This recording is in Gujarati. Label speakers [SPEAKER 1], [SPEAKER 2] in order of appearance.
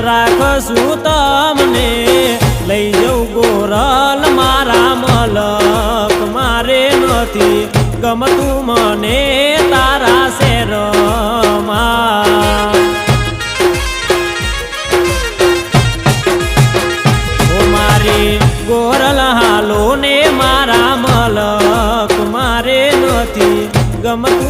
[SPEAKER 1] રાખશું તમને લઈ જઉં ગોરલ મારા મલક મારે નથી ગમતું મને તારા શેરમાં ઓ મારી ગોરલ હાલો ને મારા મલક મારે નથી ગમતું